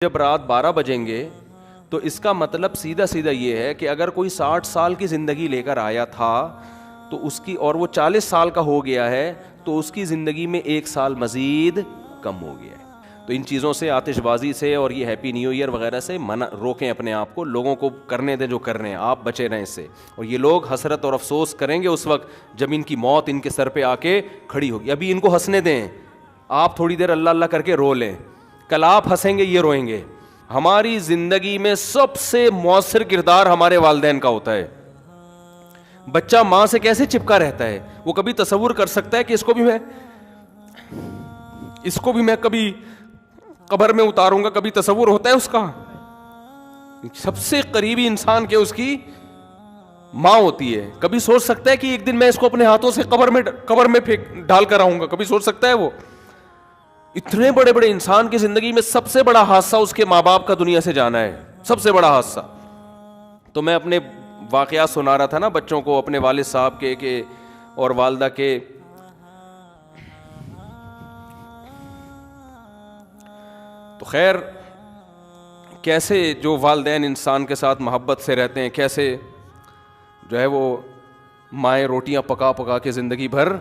جب رات 12 بجیں گے تو اس کا مطلب سیدھا سیدھا یہ ہے کہ اگر کوئی 60 سال کی زندگی لے کر آیا تھا تو اس کی، اور وہ 40 سال کا ہو گیا ہے تو اس کی زندگی میں 1 سال مزید کم ہو گیا ہے. تو ان چیزوں سے، آتش بازی سے اور یہ ہیپی نیو ایئر وغیرہ سے روکیں اپنے آپ کو. لوگوں کو کرنے دیں جو کر رہے ہیں، آپ بچے رہیں اس سے. اور یہ لوگ حسرت اور افسوس کریں گے اس وقت جب ان کی موت ان کے سر پہ آ کے کھڑی ہوگی. ابھی ان کو ہنسنے دیں، آپ تھوڑی دیر اللہ اللہ کر کے رو لیں. کل آپ ہنسیں گے، یہ روئیں گے. ہماری زندگی میں سب سے مؤثر کردار ہمارے والدین کا ہوتا ہے. بچہ ماں سے کیسے چپکا رہتا ہے، وہ کبھی تصور کر سکتا ہے کہ اس کو بھی میں کبھی قبر میں اتاروں گا؟ کبھی تصور ہوتا ہے اس کا؟ سب سے قریبی انسان کے اس کی ماں ہوتی ہے. کبھی سوچ سکتا ہے کہ ایک دن میں اس کو اپنے ہاتھوں سے قبر میں ڈال کر آؤں گا؟ کبھی سوچ سکتا ہے وہ؟ اتنے بڑے بڑے انسان کی زندگی میں سب سے بڑا حادثہ اس کے ماں باپ کا دنیا سے جانا ہے، سب سے بڑا حادثہ. تو میں اپنے واقعات سنا رہا تھا نا بچوں کو، اپنے والد صاحب کے اور والدہ کے. تو خیر، کیسے جو والدین انسان کے ساتھ محبت سے رہتے ہیں، کیسے جو ہے وہ مائیں روٹیاں پکا پکا کے زندگی بھر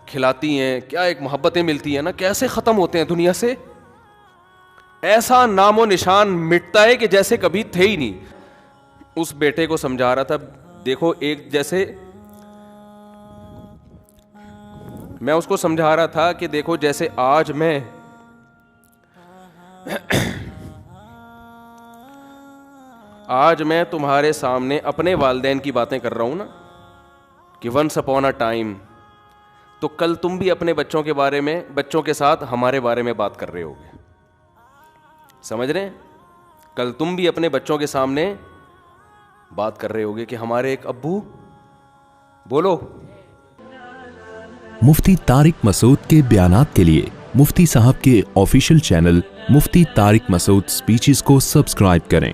کھلاتی ہیں، کیا ایک محبتیں ملتی ہیں نا، کیسے ختم ہوتے ہیں دنیا سے. ایسا نام و نشان مٹتا ہے کہ جیسے کبھی تھے ہی نہیں. اس بیٹے کو سمجھا رہا تھا، دیکھو ایک جیسے میں اس کو سمجھا رہا تھا کہ دیکھو جیسے آج میں تمہارے سامنے اپنے والدین کی باتیں کر رہا ہوں نا کہ ونس اپون اے ٹائم، تو کل تم بھی اپنے بچوں کے بارے میں، بچوں کے ساتھ ہمارے بارے میں بات کر رہے ہوگے. سمجھ رہے ہیں؟ کل تم بھی اپنے بچوں کے سامنے بات کر رہے ہوگے کہ ہمارے ایک ابو. بولو. مفتی طارق مسعود کے بیانات کے لیے مفتی صاحب کے آفیشیل چینل مفتی طارق مسعود سپیچز کو سبسکرائب کریں.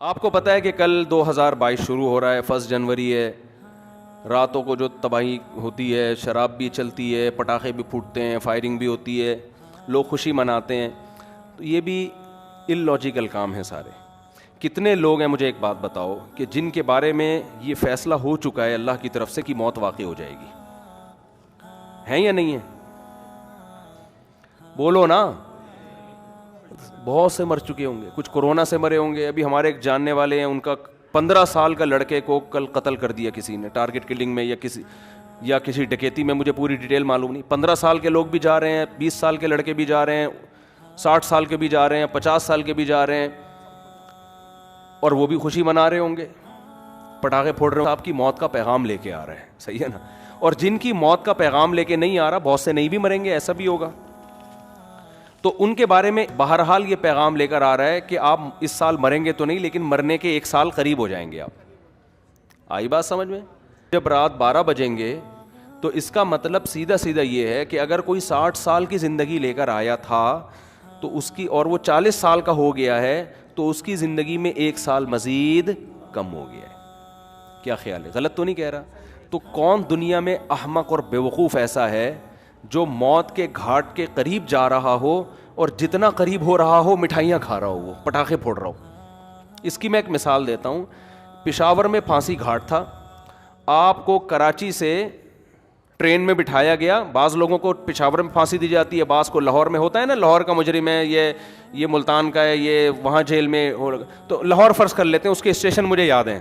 آپ کو پتا ہے کہ کل 2022 شروع ہو رہا ہے، 1 جنوری ہے. راتوں کو جو تباہی ہوتی ہے، شراب بھی چلتی ہے، پٹاخے بھی پھوٹتے ہیں، فائرنگ بھی ہوتی ہے، لوگ خوشی مناتے ہیں. تو یہ بھی ان لاجیکل کام ہیں سارے. کتنے لوگ ہیں، مجھے ایک بات بتاؤ، کہ جن کے بارے میں یہ فیصلہ ہو چکا ہے اللہ کی طرف سے کہ موت واقع ہو جائے گی؟ ہیں یا نہیں ہیں؟ بولو نا. بہت سے مر چکے ہوں گے، کچھ کورونا سے مرے ہوں گے. ابھی ہمارے ایک جاننے والے ہیں، ان کا 15 سال کا لڑکے کو کل قتل کر دیا کسی نے، ٹارگٹ کلنگ میں یا کسی ڈکیتی میں. مجھے پوری ڈیٹیل معلوم نہیں. 15 سال کے لوگ بھی جا رہے ہیں، 20 سال کے لڑکے بھی جا رہے ہیں، 60 سال کے بھی جا رہے ہیں، 50 سال کے بھی جا رہے ہیں، اور وہ بھی خوشی منا رہے ہوں گے، پٹاخے پھوڑ رہے ہوں. آپ کی موت کا پیغام لے کے آ رہا ہے، صحیح ہے نا؟ اور جن کی موت کا پیغام لے کے نہیں آ رہا، بہت سے نہیں بھی مریں گے، ایسا بھی ہوگا. تو ان کے بارے میں بہرحال یہ پیغام لے کر آ رہا ہے کہ آپ اس سال مریں گے تو نہیں، لیکن مرنے کے 1 سال قریب ہو جائیں گے آپ. آئی بات سمجھ میں؟ جب رات 12 بجیں گے تو اس کا مطلب سیدھا سیدھا یہ ہے کہ اگر کوئی 60 سال کی زندگی لے کر آیا تھا تو اس کی، اور وہ 40 سال کا ہو گیا ہے تو اس کی زندگی میں 1 سال مزید کم ہو گیا ہے. کیا خیال ہے؟ غلط تو نہیں کہہ رہا؟ تو کون دنیا میں احمق اور بیوقوف ایسا ہے جو موت کے گھاٹ کے قریب جا رہا ہو اور جتنا قریب ہو رہا ہو مٹھائیاں کھا رہا ہو، وہ پٹاخے پھوڑ رہا ہو؟ اس کی میں ایک مثال دیتا ہوں. پشاور میں پھانسی گھاٹ تھا. آپ کو کراچی سے ٹرین میں بٹھایا گیا. بعض لوگوں کو پشاور میں پھانسی دی جاتی ہے، بعض کو لاہور میں. ہوتا ہے نا، لاہور کا مجرم ہے، یہ ملتان کا ہے، یہ وہاں جیل میں. تو لاہور فرض کر لیتے ہیں، اس کے اسٹیشن مجھے یاد ہیں.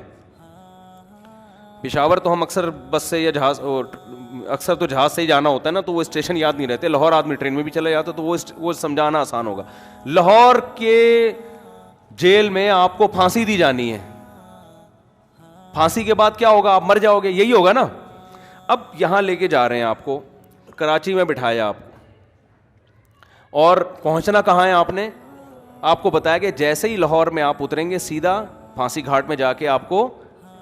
پشاور تو ہم اکثر بس سے یا اکثر تو جہاز سے ہی جانا ہوتا ہے نا، تو وہ اسٹیشن یاد نہیں رہتے. لاہور آدمی ٹرین میں بھی چلا جاتا تو وہ سمجھانا آسان ہوگا. لاہور کے جیل میں آپ کو پھانسی دی جانی ہے. پھانسی کے بعد کیا ہوگا؟ آپ مر جاؤ گے، یہی ہوگا نا. اب یہاں لے کے جا رہے ہیں آپ کو، کراچی میں بٹھایا آپ کو، اور پہنچنا کہاں ہے آپ نے؟ آپ کو بتایا کہ جیسے ہی لاہور میں آپ اتریں گے سیدھا پھانسی گھاٹ میں جا کے آپ کو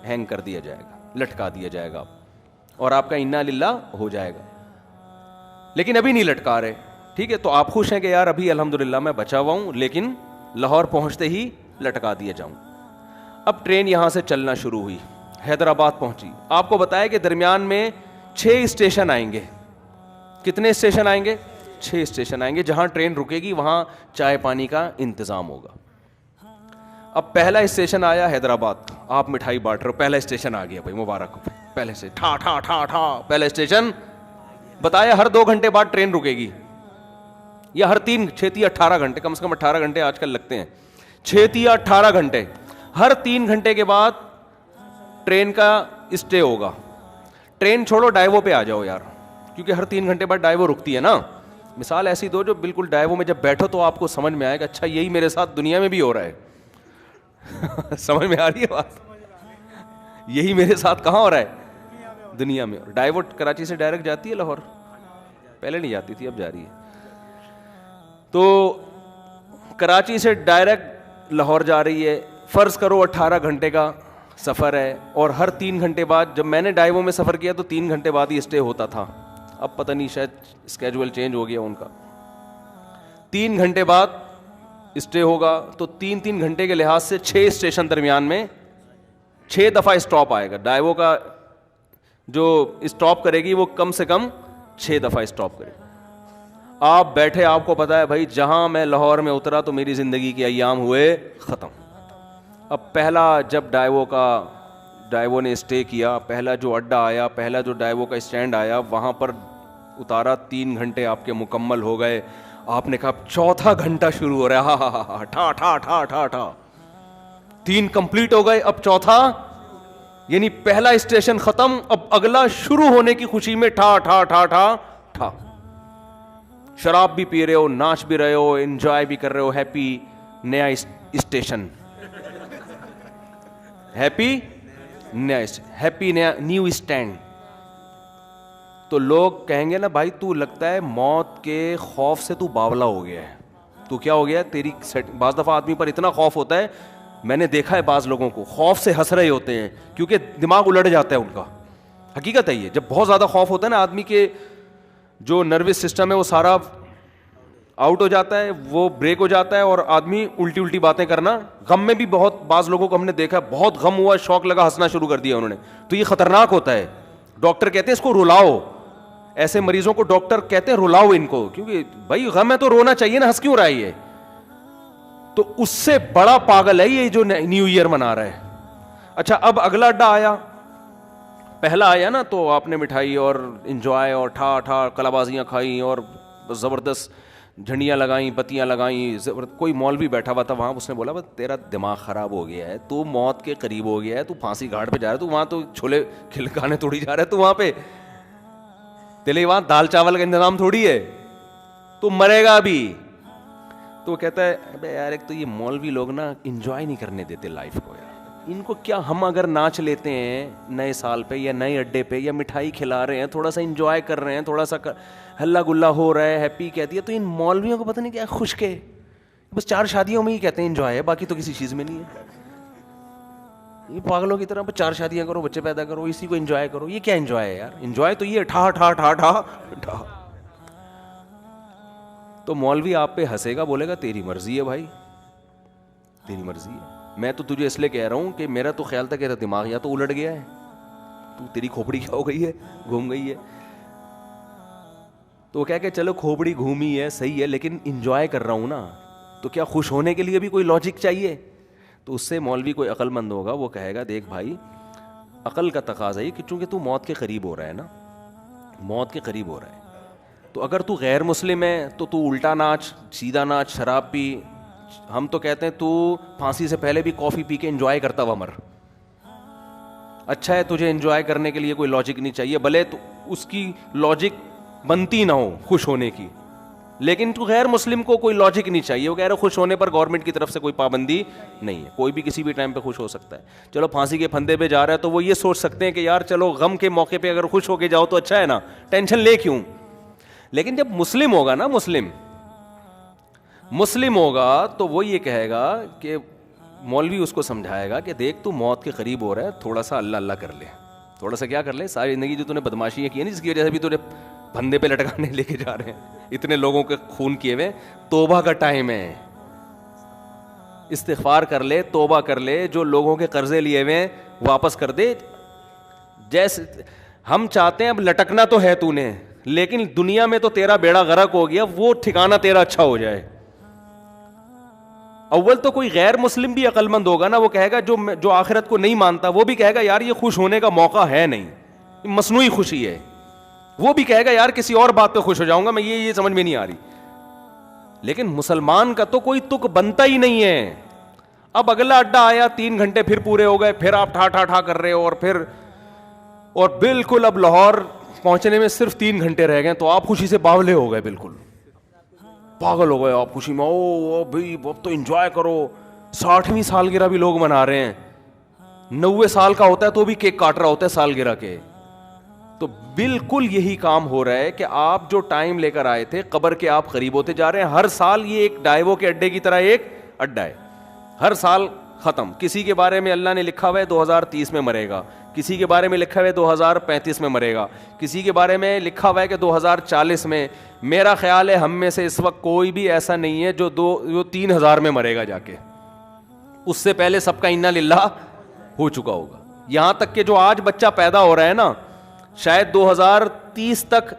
ہینگ کر دیا جائے گا، لٹکا دیا جائے گا، اور آپ کا انا للہ ہو جائے گا. لیکن ابھی نہیں لٹکا رہے، ٹھیک ہے؟ تو آپ خوش ہیں کہ یار ابھی الحمدللہ میں بچا ہوا ہوں، لیکن لاہور پہنچتے ہی لٹکا دیا جاؤں. اب ٹرین یہاں سے چلنا شروع ہوئی، حیدرآباد پہنچی. آپ کو بتایا کہ درمیان میں 6 اسٹیشن آئیں گے. کتنے اسٹیشن آئیں گے؟ 6 اسٹیشن آئیں گے, جہاں ٹرین رکے گی وہاں چائے پانی کا انتظام ہوگا. اب پہلا اسٹیشن آیا حیدرآباد, آپ مٹھائی بانٹ رہے ہو, پہلا اسٹیشن آ گیا بھائی, مبارک ہو, پہلے سے ٹھا ٹھا ٹھا ٹھا پہلا اسٹیشن بتایا. ہر 2 گھنٹے بعد ٹرین رکے گی, یا ہر 18 گھنٹے, کم سے کم 18 گھنٹے آج کل لگتے ہیں, 18 گھنٹے, ہر 3 گھنٹے کے بعد ٹرین کا اسٹے ہوگا. ٹرین چھوڑو, ڈائیو پہ آ جاؤ یار, کیونکہ ہر 3 گھنٹے بعد ڈائیو رکتی ہے نا. مثال ایسی دو جو بالکل ڈائیو میں جب بیٹھو تو آپ کو سمجھ میں آئے گا اچھا یہی میرے ساتھ دنیا میں بھی ہو رہا ہے. سمجھ میں آ رہی ہے بات, یہی میرے ساتھ کہاں ہو رہا ہے, دنیا میں. ڈائیو کراچی سے ڈائریکٹ جاتی ہے لاہور, پہلے نہیں جاتی تھی, اب جا رہی ہے. تو کراچی سے ڈائریکٹ لاہور جا رہی ہے, فرض کرو 18 گھنٹے کا سفر ہے, اور ہر 3 گھنٹے بعد, جب میں نے ڈائیو میں سفر کیا تو 3 گھنٹے بعد ہی اسٹے ہوتا تھا, اب پتہ نہیں شاید اسکیجول چینج ہو گیا ان کا. 3 گھنٹے بعد اسٹے ہوگا تو 3 گھنٹے کے لحاظ سے 6 اسٹیشن درمیان میں 6 دفعہ اسٹاپ آئے گا. ڈائیو کا جو اسٹاپ کرے گی وہ کم سے کم 6 دفعہ اسٹاپ کرے گی. آپ بیٹھے, آپ کو پتا ہے بھائی جہاں میں لاہور میں اترا تو میری زندگی کے ایام ہوئے ختم. اب پہلا جب ڈائیو نے اسٹے کیا, پہلا جو اڈا آیا, پہلا جو ڈائیو کا اسٹینڈ آیا, وہاں پر اتارا, 3 گھنٹے آپ کے مکمل ہو گئے. آپ نے کہا 4تھا گھنٹہ شروع ہو رہا ہے, ہاں ہاں ہاں ٹھا ٹھا ٹھا ٹھا ٹھا, 3 کمپلیٹ ہو گئے, اب 4تھا, یعنی پہلا اسٹیشن ختم, اب اگلا شروع ہونے کی خوشی میں ٹھا ٹھا ٹھا ٹھا ٹھا. شراب بھی پی رہے ہو, ناچ بھی رہے ہو, انجوائے بھی کر رہے ہو, ہیپی نیا اسٹیشن, ہیپی نیا نیو اسٹینڈ. تو لوگ کہیں گے نا بھائی تو لگتا ہے موت کے خوف سے تو باولا ہو گیا ہے, تو کیا ہو گیا تیری. بعض دفعہ آدمی پر اتنا خوف ہوتا ہے, میں نے دیکھا ہے بعض لوگوں کو خوف سے ہنس رہے ہوتے ہیں کیونکہ دماغ الٹ جاتا ہے ان کا. حقیقت ہے یہ, جب بہت زیادہ خوف ہوتا ہے نا آدمی کے جو نروس سسٹم ہے وہ سارا آؤٹ ہو جاتا ہے, وہ بریک ہو جاتا ہے, اور آدمی الٹی باتیں کرنا. غم میں بھی بہت بعض لوگوں کو ہم نے دیکھا, بہت غم ہوا, شوق لگا, ہنسنا شروع کر دیا انہوں نے, تو یہ خطرناک ہوتا ہے. ڈاکٹر کہتے ہیں اس کو رلاؤ, ایسے مریضوں کو ڈاکٹر کہتے ہیں رلاؤ ان کو, کیونکہ بھائی غم ہے تو رونا چاہیے نا, ہنس کیوں رہا ہے یہ. تو اس سے بڑا پاگل ہے یہ جو نیو ایئر منا رہا ہے. اچھا اب اگلا اڈا آیا, پہلا آیا نا تو آپ نے مٹھائی اور انجوائے اور ٹھا ٹھا کلابازیاں کھائیں اور زبردست جھنڈیاں لگائیں, بتیاں لگائیں. کوئی مولوی بیٹھا ہوا تھا وہاں, اس نے بولا بس تیرا دماغ خراب ہو گیا ہے, تو موت کے قریب ہو گیا ہے, تو پھانسی گھاٹ پہ جا رہا ہے, تو وہاں تو چھولے کھلکانے تھوڑی جا رہا ہے, تو وہاں پہ تیرے وہاں دال چاول کا انتظام تھوڑی ہے, تو مرے گا ابھی. تو وہ کہتا ہے ابے یار ایک تو یہ مولوی لوگ نا انجوائے نہیں کرنے دیتے لائف کو یار, ان کو کیا, ہم اگر ناچ لیتے ہیں نئے سال پہ یا نئے اڈے پہ یا مٹھائی کھلا رہے ہیں, تھوڑا سا انجوائے کر رہے ہیں, تھوڑا سا ہلا گلا ہو رہا ہے, ہیپی کہتی ہے, تو ان مولویوں کو پتہ نہیں کیا خشک ہے, بس 4 شادیوں میں ہی کہتے ہیں انجوائے ہے, باقی تو کسی چیز میں نہیں ہے. یہ پاگلوں کی طرح 4 شادیاں کرو, بچے پیدا کرو, اسی کو انجوائے کرو, یہ کیا انجوائے ہے یار. انجوائے تو یہ ٹھا ٹھا ٹھا ٹھا ٹھا. تو مولوی آپ پہ ہنسے گا, بولے گا تیری مرضی ہے بھائی, تیری مرضی ہے. میں تو تجھے اس لیے کہہ رہا ہوں کہ میرا تو خیال تھا کہ دماغ یا تو الٹ گیا ہے, تو تیری کھوپڑی کیا ہو گئی ہے, گھوم گئی ہے. تو وہ کہہ کہ چلو کھوپڑی گھومی ہے صحیح ہے, لیکن انجوائے کر رہا ہوں نا, تو کیا خوش ہونے کے لیے بھی کوئی لاجک چاہیے. تو اس سے مولوی کوئی عقل مند ہوگا, وہ کہے گا دیکھ بھائی عقل کا تقاضا ہے کہ چونکہ تو موت کے قریب ہو رہا ہے نا, موت کے قریب ہو رہا ہے, تو اگر تو غیر مسلم ہے تو الٹا ناچ, سیدھا ناچ, شراب پی. ہم تو کہتے ہیں تو پھانسی سے پہلے بھی کافی پی کے انجوائے کرتا ہوا مر. اچھا ہے, تجھے انجوائے کرنے کے لیے کوئی لاجک نہیں چاہیے, بھلے تو اس کی لاجک بنتی نہ ہو خوش ہونے کی, لیکن تو غیر مسلم کو کوئی لاجک نہیں چاہیے. وہ کہہ رہے خوش ہونے پر گورنمنٹ کی طرف سے کوئی پابندی نہیں ہے, کوئی بھی کسی بھی ٹائم پہ خوش ہو سکتا ہے. چلو پھانسی کے پھندے پہ جا رہا ہے تو وہ یہ سوچ سکتے ہیں کہ یار چلو غم کے موقع پہ اگر خوش ہو کے جاؤ تو اچھا ہے نا, ٹینشن لے کیوں. لیکن جب مسلم ہوگا نا, مسلم ہوگا تو وہ یہ کہے گا کہ مولوی اس کو سمجھائے گا کہ دیکھ تو موت کے قریب ہو رہا ہے, تھوڑا سا اللہ اللہ کر لے, تھوڑا سا کیا کر لے, ساری زندگی جو تو نے بدماشیاں کی ہیں جس کی وجہ سے بھی تو نے پھندے پہ لٹکانے لے کے جا رہے ہیں, اتنے لوگوں کے خون کیے ہوئے, توبہ کا ٹائم ہے, استغفار کر لے, توبہ کر لے, جو لوگوں کے قرضے لیے ہوئے واپس کر دے. جیسے ہم چاہتے ہیں اب لٹکنا تو ہے تو نے, لیکن دنیا میں تو تیرا بیڑا غرق ہو گیا, وہ ٹھکانہ تیرا اچھا ہو جائے. اول تو کوئی غیر مسلم بھی عقل مند ہوگا نا, وہ کہے گا جو آخرت کو نہیں مانتا, وہ بھی کہے گا یار یہ خوش ہونے کا موقع ہے نہیں, مصنوعی خوشی ہے. وہ بھی کہے گا یار کسی اور بات پہ خوش ہو جاؤں گا میں, یہ سمجھ میں نہیں آ رہی. لیکن مسلمان کا تو کوئی تک بنتا ہی نہیں ہے. اب اگلا اڈا آیا, 3 گھنٹے پھر پورے ہو گئے, پھر آپ ٹھا ٹھا ٹھا کر رہے ہو, اور بالکل اب لاہور پہنچنے میں صرف 3 گھنٹے رہ گئے, تو آپ خوشی سے باولے ہو گئے, بالکل پاگل ہو گئے آپ خوشی میں. او بھائی اب تو انجوائے کرو, 60ویں سالگرہ بھی لوگ منا رہے ہیں, 90 سال کا ہوتا ہے تو بھی کیک کاٹ رہا ہوتا ہے سالگرہ کے. تو بالکل یہی کام ہو رہا ہے کہ آپ جو ٹائم لے کر آئے تھے قبر کے, آپ قریب ہوتے جا رہے ہیں. ہر سال یہ ایک ڈائیوو کے اڈے کی طرح ایک اڈا ہے, ہر سال ختم. کسی کے بارے میں اللہ نے لکھا ہوا ہے 2030 میں مرے گا, کسی کے بارے میں لکھا ہوا ہے 2035 میں مرے گا, کسی کے بارے میں لکھا ہوا ہے کہ 2040 میں. میرا خیال ہے ہم میں سے اس وقت کوئی بھی ایسا نہیں ہے جو 3000 میں مرے گا جا کے, اس سے پہلے سب کا انا للہ ہو چکا ہوگا. یہاں تک کہ جو آج بچہ پیدا ہو رہا ہے نا, شاید 2030 تک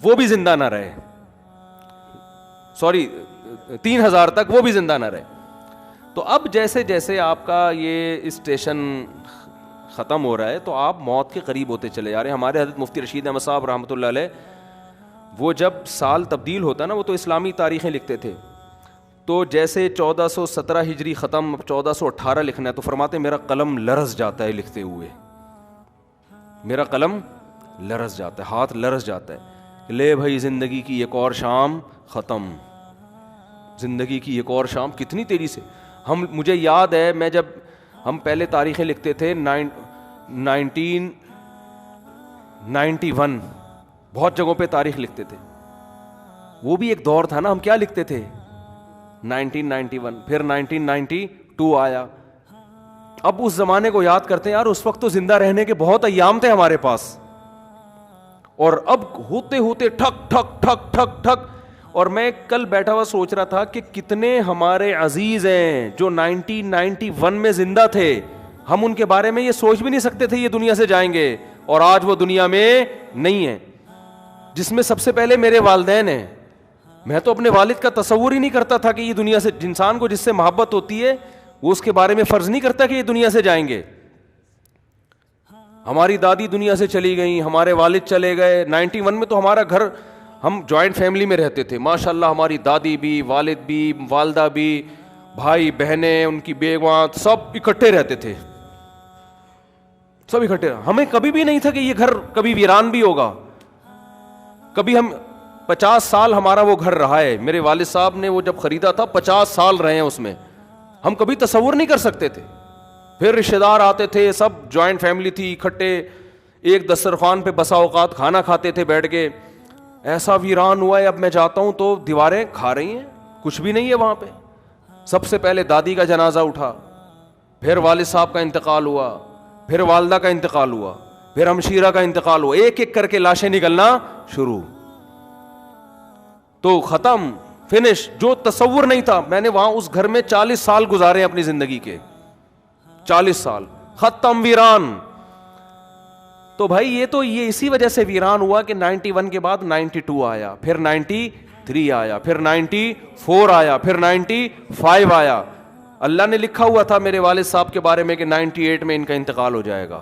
وہ بھی زندہ نہ رہے, 3000 تک وہ بھی زندہ نہ رہے. تو اب جیسے جیسے آپ کا یہ اسٹیشن ختم ہو رہا ہے تو آپ موت کے قریب ہوتے چلے جا رہے ہیں. ہمارے حضرت مفتی رشید احمد صاحب رحمۃ اللہ علیہ, وہ جب سال تبدیل ہوتا نا, وہ تو اسلامی تاریخیں لکھتے تھے, تو جیسے 1417 ہجری ختم, 1418 لکھنا ہے, تو فرماتے میرا قلم لرز جاتا ہے لکھتے ہوئے, میرا قلم لرز جاتا ہے, ہاتھ لرز جاتا ہے. لے بھائی زندگی کی ایک اور شام ختم, زندگی کی ایک اور شام. کتنی تیزی سے مجھے یاد ہے, میں جب ہم پہلے تاریخیں لکھتے تھے 1991, بہت جگہوں پہ تاریخ لکھتے تھے, وہ بھی ایک دور تھا نا. ہم کیا لکھتے تھے 1991, پھر 1992 آیا. اب اس زمانے کو یاد کرتے ہیں, یار اس وقت تو زندہ رہنے کے بہت ایام تھے ہمارے پاس, اور اب ہوتے ہوتے ٹھک ٹھک ٹھک ٹھک ٹھک. اور میں کل بیٹھا ہوا سوچ رہا تھا کہ کتنے ہمارے عزیز ہیں جو 1991 میں زندہ تھے, ہم ان کے بارے میں یہ سوچ بھی نہیں سکتے تھے یہ دنیا سے جائیں گے, اور آج وہ دنیا میں نہیں ہیں. جس میں سب سے پہلے میرے والدین ہیں. میں تو اپنے والد کا تصور ہی نہیں کرتا تھا کہ یہ دنیا سے, انسان کو جس سے محبت ہوتی ہے وہ اس کے بارے میں فرض نہیں کرتا کہ یہ دنیا سے جائیں گے. ہماری دادی دنیا سے چلی گئیں, ہمارے والد چلے گئے. 91 میں تو ہمارا گھر, ہم جوائنٹ فیملی میں رہتے تھے ماشاءاللہ, ہماری دادی بھی, والد بھی, والدہ بھی, بھائی بہنیں, ان کی بیویاں, سب اکٹھے رہتے تھے, سب اکٹھے. ہمیں کبھی بھی نہیں تھا کہ یہ گھر کبھی ویران بھی ہوگا. کبھی ہم 50 سال ہمارا وہ گھر رہا ہے, میرے والد صاحب نے وہ جب خریدا تھا 50 سال رہے ہیں اس میں, ہم کبھی تصور نہیں کر سکتے تھے. پھر رشتے دار آتے تھے, سب جوائنٹ فیملی تھی, اکٹھے ایک دسترخوان پہ بسا اوقات کھانا کھاتے تھے بیٹھ کے. ایسا ویران ہوا ہے, اب میں جاتا ہوں تو دیواریں کھا رہی ہیں, کچھ بھی نہیں ہے وہاں پہ. سب سے پہلے دادی کا جنازہ اٹھا, پھر والد صاحب کا انتقال ہوا, پھر والدہ کا انتقال ہوا, پھر ہمشیرہ کا انتقال ہوا, ایک ایک کر کے لاشیں نکلنا شروع. تو ختم, فنش. جو تصور نہیں تھا, میں نے وہاں اس گھر میں 40 سال گزارے اپنی زندگی کے, 40 سال ختم, ویران. تو بھائی یہ تو یہ اسی وجہ سے ویران ہوا کہ 91 کے بعد 92 آیا, پھر 93 آیا, پھر 94 آیا, پھر 95 آیا. اللہ نے لکھا ہوا تھا میرے والد صاحب کے بارے میں کہ 98 میں ان کا انتقال ہو جائے گا.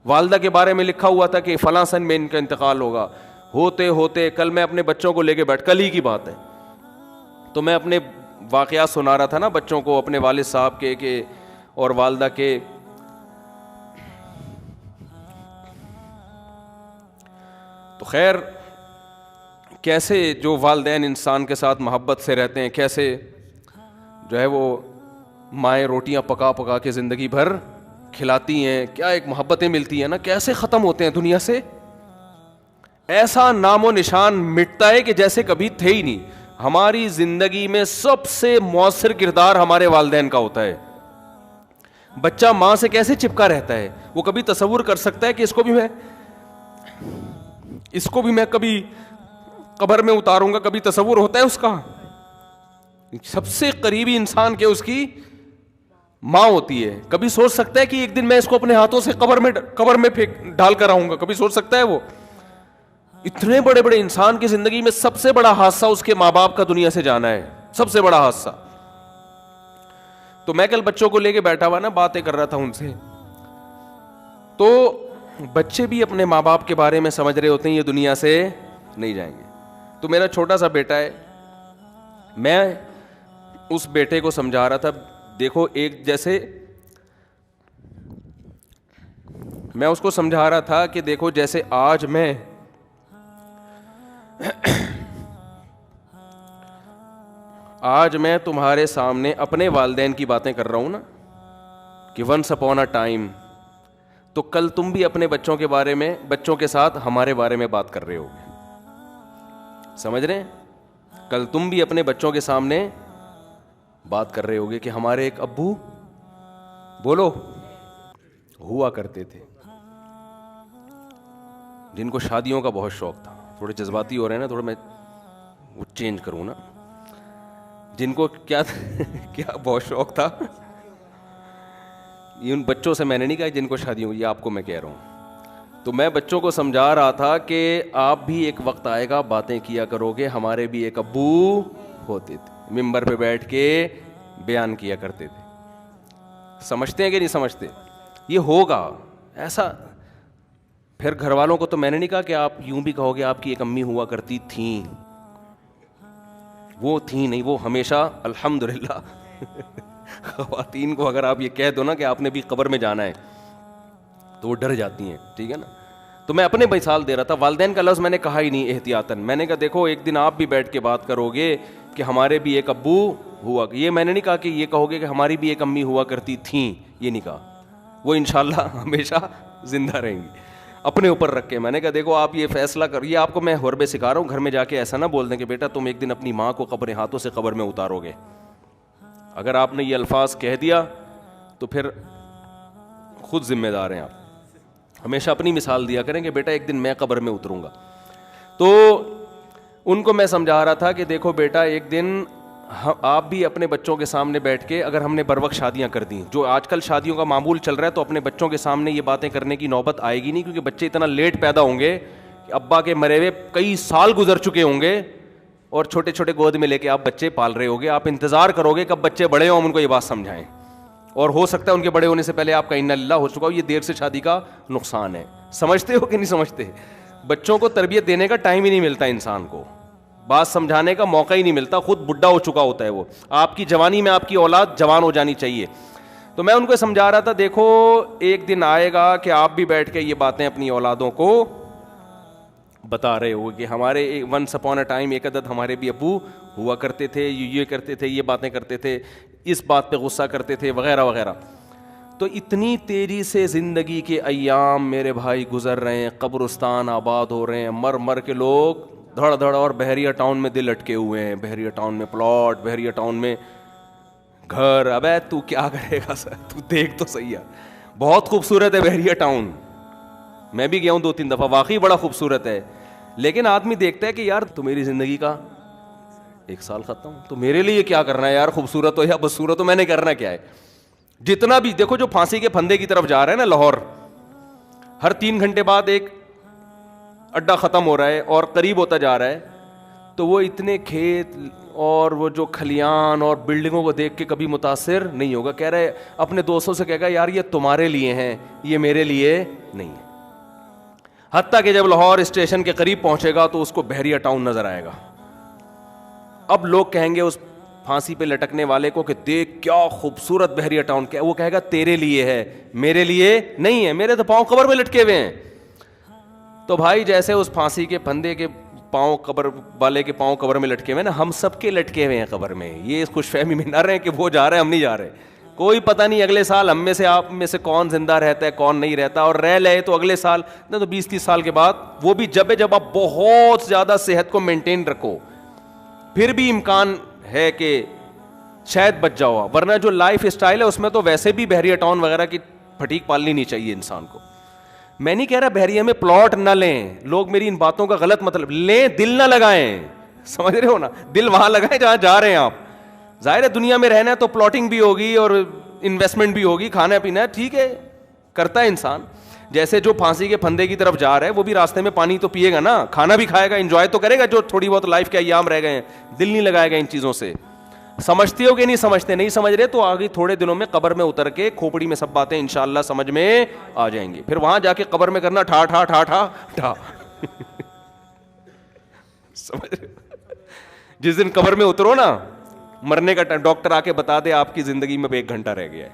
والدہ کے بارے میں لکھا ہوا تھا کہ فلاں سن میں ان کا انتقال ہوگا. ہوتے ہوتے کل میں اپنے بچوں کو لے کے کل ہی کی بات ہے, تو میں اپنے واقعات سنا رہا تھا نا بچوں کو, اپنے والد صاحب کے اور والدہ کے. تو خیر, کیسے جو والدین انسان کے ساتھ محبت سے رہتے ہیں, کیسے جو ہے وہ مائیں روٹیاں پکا پکا کے زندگی بھر کھلاتی ہیں, کیا ایک محبتیں ملتی ہیں نا, کیسے ختم ہوتے ہیں دنیا سے. ایسا نام و نشان مٹتا ہے کہ جیسے کبھی تھے ہی نہیں. ہماری زندگی میں سب سے مؤثر کردار ہمارے والدین کا ہوتا ہے. بچہ ماں سے کیسے چپکا رہتا ہے, وہ کبھی تصور کر سکتا ہے کہ اس کو بھی میں کبھی قبر میں اتاروں گا, کبھی تصور ہوتا ہے اس کا. سب سے قریبی انسان کے اس کی ماں ہوتی ہے. کبھی سوچ سکتا ہے کہ ایک دن میں اس کو اپنے ہاتھوں سے قبر میں ڈال کر آؤں گا, کبھی سوچ سکتا ہے وہ؟ اتنے بڑے بڑے انسان کی زندگی میں سب سے بڑا حادثہ اس کے ماں باپ کا دنیا سے جانا ہے, سب سے بڑا حادثہ. تو میں کل بچوں کو لے کے بیٹھا ہوا نا, باتیں کر رہا تھا ان سے, تو بچے بھی اپنے ماں باپ کے بارے میں سمجھ رہے ہوتے ہیں یہ دنیا سے نہیں جائیں گے. تو میرا چھوٹا سا بیٹا ہے, میں اس بیٹے کو سمجھا رہا تھا, دیکھو ایک جیسے میں اس کو سمجھا رہا تھا کہ دیکھو جیسے آج میں تمہارے سامنے اپنے والدین کی باتیں کر رہا ہوں نا کہ ونس اپون اے ٹائم, تو کل تم بھی اپنے بچوں کے بارے میں, بچوں کے ساتھ ہمارے بارے میں بات کر رہے ہوگے. سمجھ رہے ہیں؟ کل تم بھی اپنے بچوں کے سامنے بات کر رہے ہوگے کہ ہمارے ایک ابو, بولو, ہوا کرتے تھے جن کو شادیوں کا بہت شوق تھا. تھوڑے جذباتی ہو رہے ہیں نا, تھوڑا میں وہ چینج کروں نا. جن کو کیا بہت شوق تھا, یہ ان بچوں سے میں نے نہیں کہا جن کو شادیوں, یہ آپ کو میں کہہ رہا ہوں. تو میں بچوں کو سمجھا رہا تھا کہ آپ بھی ایک وقت آئے گا باتیں کیا کرو گے, ہمارے بھی ایک ابو ہوتے تھے, ممبر پہ بیٹھ کے بیان کیا کرتے تھے. سمجھتے ہیں کہ نہیں سمجھتے؟ یہ ہوگا ایسا. پھر گھر والوں کو تو میں نے نہیں کہا کہ آپ یوں بھی کہو گے آپ کی ایک امی ہوا کرتی تھیں, وہ تھیں نہیں, وہ ہمیشہ الحمدللہ. خواتین کو اگر آپ یہ کہہ دو نا کہ آپ نے بھی قبر میں جانا ہے تو وہ ڈر جاتی ہیں, ٹھیک ہے نا. تو میں اپنے مثال دے رہا تھا, والدین کا لفظ میں نے کہا ہی نہیں احتیاطاً. میں نے کہا دیکھو ایک دن آپ بھی بیٹھ کے بات کرو گے کہ ہمارے بھی ایک ابو ہوا, یہ میں نے نہیں کہا کہ یہ کہو گے کہ ہماری بھی ایک امی ہوا کرتی تھیں, یہ نہیں کہا. وہ انشاءاللہ ہمیشہ زندہ رہیں گی. اپنے اوپر رکھ کے میں نے کہا دیکھو آپ یہ فیصلہ کر, یہ آپ کو میں حربے سکھا رہا ہوں, گھر میں جا کے ایسا نہ بول دیں کہ بیٹا تم ایک دن اپنی ماں کو قبر ہاتھوں سے قبر میں اتارو گے. اگر آپ نے یہ الفاظ کہہ دیا تو پھر خود ذمہ دار ہیں آپ. ہمیشہ اپنی مثال دیا کریں کہ بیٹا ایک دن میں قبر میں اتروں گا. تو ان کو میں سمجھا رہا تھا کہ دیکھو بیٹا ایک دن آپ بھی اپنے بچوں کے سامنے بیٹھ کے, اگر ہم نے بر وقت شادیاں کر دیں, جو آج کل شادیوں کا معمول چل رہا ہے, تو اپنے بچوں کے سامنے یہ باتیں کرنے کی نوبت آئے گی نہیں, کیونکہ بچے اتنا لیٹ پیدا ہوں گے کہ ابا کے مرے ہوئے کئی سال گزر چکے ہوں گے اور چھوٹے چھوٹے گود میں لے کے آپ بچے پال رہے ہوگے. آپ انتظار کرو گے کب بچے بڑے ہوں, ہم ان کو یہ بات سمجھائیں, اور ہو سکتا ہے ان کے بڑے ہونے سے پہلے آپ کا انا للہ ہو چکا ہو. یہ دیر سے شادی کا نقصان ہے. سمجھتے ہو کہ نہیں سمجھتے؟ بچوں کو تربیت دینے کا ٹائم ہی نہیں ملتا انسان کو, بات سمجھانے کا موقع ہی نہیں ملتا, خود بڈھا ہو چکا ہوتا ہے وہ. آپ کی جوانی میں آپ کی اولاد جوان ہو جانی چاہیے. تو میں ان کو سمجھا رہا تھا دیکھو ایک دن آئے گا کہ آپ بھی بیٹھ کے یہ باتیں اپنی اولادوں کو بتا رہے ہو کہ ہمارے ونس اپون اے ٹائم ایک عدد ہمارے بھی ابو ہوا کرتے تھے, یہ کرتے تھے, یہ باتیں کرتے تھے, اس بات پہ غصہ کرتے تھے, وغیرہ وغیرہ. تو اتنی تیزی سے زندگی کے ایام میرے بھائی گزر رہے ہیں, قبرستان آباد ہو رہے ہیں, مر کے لوگ دھڑ دھڑ, اور بحریہ ٹاؤن میں دل اٹکے ہوئے ہیں, بحریہ ٹاؤن میں پلاٹ, بحریہ ٹاؤن میں گھر. ابے تو کیا کرے گا سر, تو دیکھ تو صحیح ہے, بہت خوبصورت ہے بحریہ ٹاؤن, میں بھی گیا ہوں 2-3 دفعہ, واقعی بڑا خوبصورت ہے. لیکن آدمی دیکھتا ہے کہ یار تو میری زندگی کا 1 سال ختم, تو میرے لیے کیا کرنا ہے یار, خوبصورت ہو یا بدصورت ہو, میں نے کرنا کیا ہے. جتنا بھی دیکھو جو پھانسی کے پھندے کی طرف جا رہا ہے نا لاہور, ہر 3 گھنٹے بعد ایک اڈا ختم ہو رہا ہے اور قریب ہوتا جا رہا ہے, تو وہ اتنے کھیت اور وہ جو کھلیان اور بلڈنگوں کو دیکھ کے کبھی متاثر نہیں ہوگا. کہہ رہے اپنے دوستوں سے کہے گا یار یہ تمہارے لیے ہیں, یہ میرے لیے نہیں ہے. حتیٰ کہ جب لاہور اسٹیشن کے قریب پہنچے گا تو اس کو بحریہ ٹاؤن نظر آئے گا. اب لوگ کہیں گے اس پھانسی پہ لٹکنے والے کو کہ دیکھ کیا خوبصورت بحریہ ٹاؤن, کیا وہ کہے گا تیرے لیے ہے, میرے لیے نہیں ہے, میرے تو پاؤں قبر میں لٹکے ہوئے ہیں. تو بھائی جیسے اس پھانسی کے پھندے کے پاؤں قبر والے کے پاؤں قبر میں لٹکے ہوئے نا, ہم سب کے لٹکے ہوئے ہیں قبر میں. یہ اس خوش فہمی میں نہ رہے کہ وہ جا رہے ہیں ہم نہیں جا رہے. کوئی پتہ نہیں اگلے سال ہم میں سے آپ میں سے کون زندہ رہتا ہے کون نہیں رہتا, اور رہ لے تو اگلے سال نہ تو 20-30 سال کے بعد, وہ بھی جب آپ بہت زیادہ صحت کو مینٹین رکھو, پھر بھی امکان ہے کہ شاید بچ جاؤ. ورنہ جو لائف اسٹائل ہے اس میں تو ویسے بھی بحریہ ٹاؤن وغیرہ کی پھٹیک پالنی نہیں چاہیے انسان کو. میں نہیں کہہ رہا بحریہ میں پلاٹ نہ لیں, لوگ میری ان باتوں کا غلط مطلب لیں, دل نہ لگائیں, سمجھ رہے ہو نا, دل وہاں لگائیں جہاں جا رہے ہیں آپ. ظاہر ہے دنیا میں رہنا ہے تو پلاٹنگ بھی ہوگی اور انویسٹمنٹ بھی ہوگی, کھانا پینا ہے ٹھیک ہے کرتا ہے انسان, جیسے جو پھانسی کے پھندے کی طرف جا رہا ہے وہ بھی راستے میں پانی تو پیے گا نا, کھانا بھی کھائے گا, انجوائے تو کرے گا جو تھوڑی بہت لائف کے ایام رہ گئے ہیں, دل نہیں لگائے گا ان چیزوں سے. سمجھتے ہو کہ نہیں سمجھتے؟ نہیں سمجھ رہے تو آگے تھوڑے دنوں میں قبر میں اتر کے کھوپڑی میں سب باتیں انشاءاللہ سمجھ میں آ جائیں گی. پھر وہاں جا کے قبر میں کرنا ٹھا ٹھا ٹھا ٹھا ٹھا. سمجھ رہے؟ جس دن قبر میں اترو نا, مرنے کا ڈاکٹر آ کے بتا دے آپ کی زندگی میں 1 گھنٹہ رہ گیا ہے,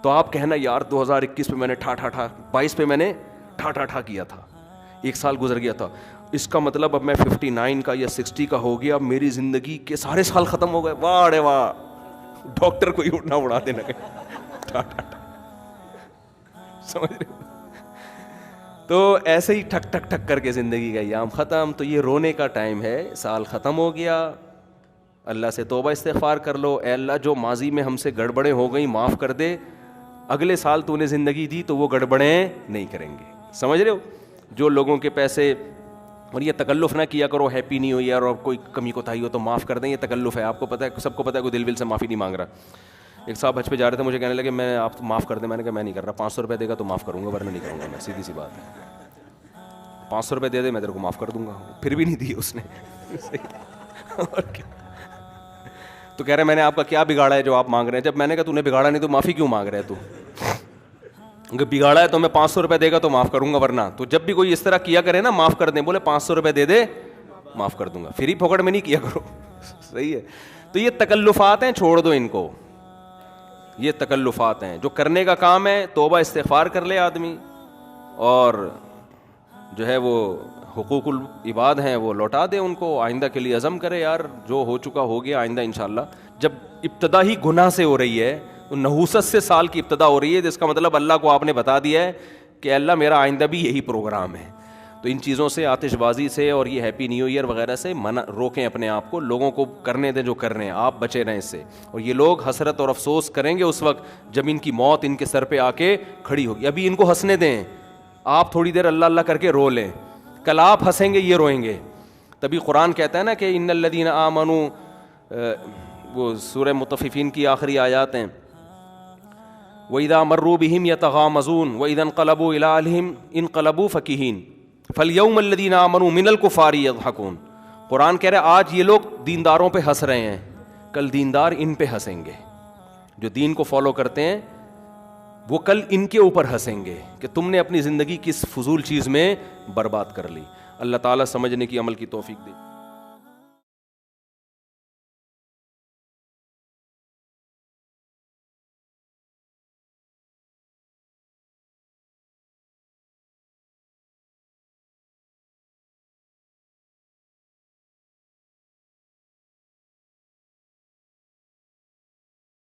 تو آپ کہنا یار 2021 پہ میں نے ٹھا ٹھا ٹھا, 22 پہ میں نے ٹھا ٹھا ٹھا کیا تھا, 1 سال گزر گیا تھا, اس کا مطلب اب میں 59 کا یا 60 کا ہو گیا, اب میری زندگی کے سارے سال ختم ہو گئے. واہ رے واہ, ڈاکٹر کو ہی اٹھنا اڑا دینا ٹھا ٹھا ٹھا. سمجھ رہے؟ تو ایسے ہی ٹھک ٹھک ٹھک کر کے زندگی کا ایام ختم. تو یہ رونے کا ٹائم ہے, سال ختم ہو گیا, اللہ سے توبہ استغفار کر لو, اے اللہ جو ماضی میں ہم سے گڑبڑیں ہو گئیں معاف کر دے, اگلے سال تو نے زندگی دی تو وہ گڑبڑیں نہیں کریں گے. سمجھ رہے ہو؟ جو لوگوں کے پیسے, اور یہ تکلف نہ کیا کرو ہیپی نیو ایئر, اور کوئی کمی کوتاہی ہو تو معاف کر دیں, یہ تکلف ہے. آپ کو پتہ ہے, سب کو پتہ ہے, کوئی دل سے معافی نہیں مانگ رہا. ایک صاحب حج پہ جا رہے تھے, مجھے کہنے لگے میں آپ معاف کر دیں. میں نے کہا میں نہیں کر رہا, 500 روپے دے گا تو معاف کروں گا, ورنہ نہیں کروں گا میں, سیدھی سی بات ہے. 500 روپے دے دے میں تیرے کو معاف کر دوں گا. پھر بھی نہیں دیے اس نے. اور کیا, تو کہہ رہے میں نے آپ کا کیا بگاڑا ہے جو آپ مانگ رہے ہیں؟ جب میں نے کہا تو نے بگاڑا نہیں تو معافی کیوں مانگ رہے تو؟ اگر بگاڑا ہے تو میں 500 روپے دے گا تو معاف کروں گا, ورنہ تو جب بھی کوئی اس طرح کیا کرے نا معاف کر دیں, بولے 500 روپے دے دے معاف کر دوں گا, فری پھوکٹ میں نہیں کیا کرو. صحیح ہے؟ تو یہ تکلفات ہیں, چھوڑ دو ان کو. یہ تکلفات ہیں, جو کرنے کا کام ہے توبہ استغفار کر لے آدمی, اور جو ہے وہ حقوق العباد ہیں وہ لوٹا دے ان کو, آئندہ کے لیے عزم کرے یار جو ہو چکا ہو گیا, آئندہ انشاءاللہ. جب ابتدا ہی گناہ سے ہو رہی ہے, نحوست سے سال کی ابتدا ہو رہی ہے, جس کا مطلب اللہ کو آپ نے بتا دیا ہے کہ اللہ میرا آئندہ بھی یہی پروگرام ہے. تو ان چیزوں سے, آتش بازی سے اور یہ ہیپی نیو ایئر وغیرہ سے روکیں اپنے آپ کو, لوگوں کو کرنے دیں جو کر رہے ہیں, آپ بچے رہیں اس سے. اور یہ لوگ حسرت اور افسوس کریں گے اس وقت جب ان کی موت ان کے سر پہ آ کے کھڑی ہوگی. ابھی ان کو ہنسنے دیں, آپ تھوڑی دیر اللہ اللہ کر کے رو لیں, کل آپ ہنسیں گے یہ روئیں گے. تبھی قرآن کہتا ہے نا کہ ان الذین آمنوا, وہ سورہ مطففین کی آخری آیات ہیں, وَإِذَا مَرُّوا بِهِمْ يَتَغَامَزُونَ وَإِذَا انقلبوا إِلَىٰ أَهْلِهِمْ انقلبوا فَكِهِينَ فَالْيَوْمَ الَّذِينَ آمَنُوا مِنَ الْكُفَّارِ يَضْحَكُونَ. قرآن کہہ رہا ہے آج یہ لوگ دینداروں پہ ہنس رہے ہیں, کل دیندار ان پہ ہنسیں گے. جو دین کو فالو کرتے ہیں وہ کل ان کے اوپر ہنسیں گے کہ تم نے اپنی زندگی کس فضول چیز میں برباد کر لی. اللہ تعالیٰ سمجھنے کی, عمل کی توفیق دے.